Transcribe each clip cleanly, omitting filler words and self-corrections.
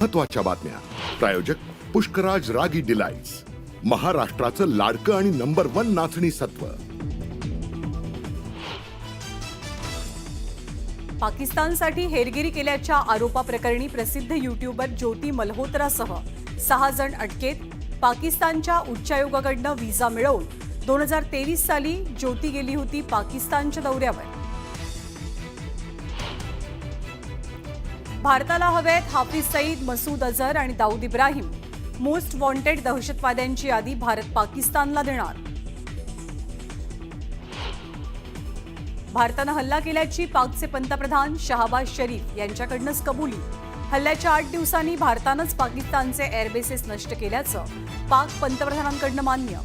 महत्त्वाच्या बातम्या. प्रायोजक पुष्कराज रागी डिलाइट्स, महाराष्ट्राचं लाडकं आणि नंबर 1 नाचणी सत्व. पाकिस्तानसाठी हेरगिरी केल्याच्या आरोपाप्रकरणी प्रसिद्ध यूट्यूबर ज्योती मल्होत्रासह 6 जण अटकेत. पाकिस्तानच्या उच्चायोगाकडून व्हिसा मिळवून 2023 साली ज्योती गेली होती पाकिस्तानच्या दौऱ्यावर. भारताला हवेत हाफिज सईद, मसूद अझहर आणि दाऊद इब्राहिम. मोस्ट वॉन्टेड दहशतवाद्यांची यादी भारत पाकिस्तानला देणार. भारतानं हल्ला केल्याची पाकचे पंतप्रधान शहबाज शरीफ यांच्याकडूनच कबुली. हल्ल्याच्या 8 दिवसांनी भारतानंच पाकिस्तानचे एअरबेसेस नष्ट केल्याचं पाक पंतप्रधानांकडून मान्य.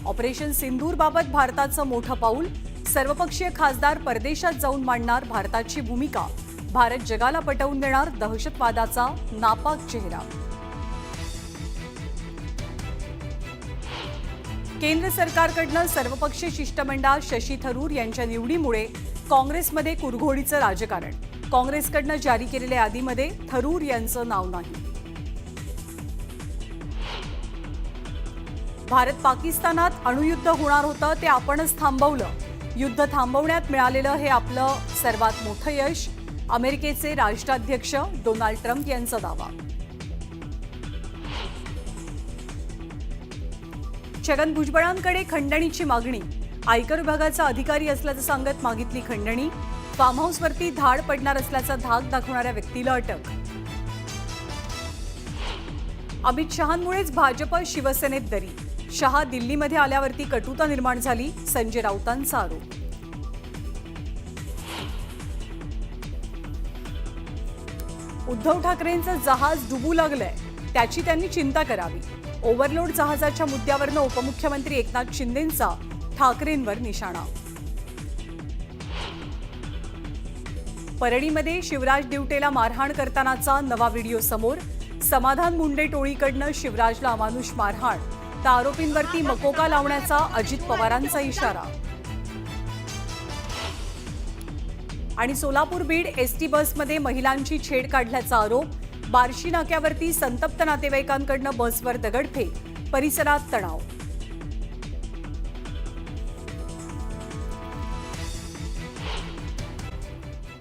ऑपरेशन सिंदूरबाबत भारताचं मोठं पाऊल. सर्वपक्षीय खासदार परदेशात जाऊन मांडणार भारताची भूमिका. भारत जगाला पटवून देणार दहशतवादाचा नापाक चेहरा. केंद्र सरकारकडून सर्वपक्षीय शिष्टमंडळ शशी थरूर यांच्या निवडीमुळे काँग्रेसमध्ये कुरघोडीचं राजकारण. काँग्रेसकडून जारी केलेल्या यादीमध्ये थरूर यांचं नाव नाही. भारत पाकिस्तानात अणुयुद्ध होणार होतं ते आपणच थांबवलं. युद्ध थांबवण्यात मिळालेलं हे आपलं सर्वात मोठं यश. अमेरिकेचे राष्ट्राध्यक्ष डोनाल्ड ट्रम्प यांचा दावा. छगन भुजबळांकडे खंडणीची मागणी. आयकर विभागाचा अधिकारी असल्याचं सांगत मागितली खंडणी. फार्म हाऊसवरती धाड पडणार असल्याचा धाक दाखवणाऱ्या व्यक्तीला अटक. अमित शहांमुळेच भाजप शिवसेनेत दरी. शहा दिल्लीमध्ये आल्यावरती कटुता निर्माण झाली, संजय राऊतांचा आरोप. उद्धव ठाकरेंचं जहाज डुबू लागलंय, त्याची त्यांनी चिंता करावी. ओव्हरलोड जहाजाच्या मुद्द्यावरनं उपमुख्यमंत्री एकनाथ शिंदेंचा ठाकरेंवर निशाणा. परळीमध्ये शिवराज दिवटेला मारहाण करतानाचा नवा व्हिडिओ समोर. समाधान मुंडे टोळीकडनं शिवराजला अमानुष मारहाण, तर आरोपींवरती मकोका लावण्याचा अजित पवारांचा इशारा. आणि सोलापूर बीड एसटी बसमध्ये महिलांची छेड काढल्याचा आरोप. बार्शी नाक्यावरती संतप्त नातेवाईकांकडनं बसवर दगडफेक, परिसरात तणाव.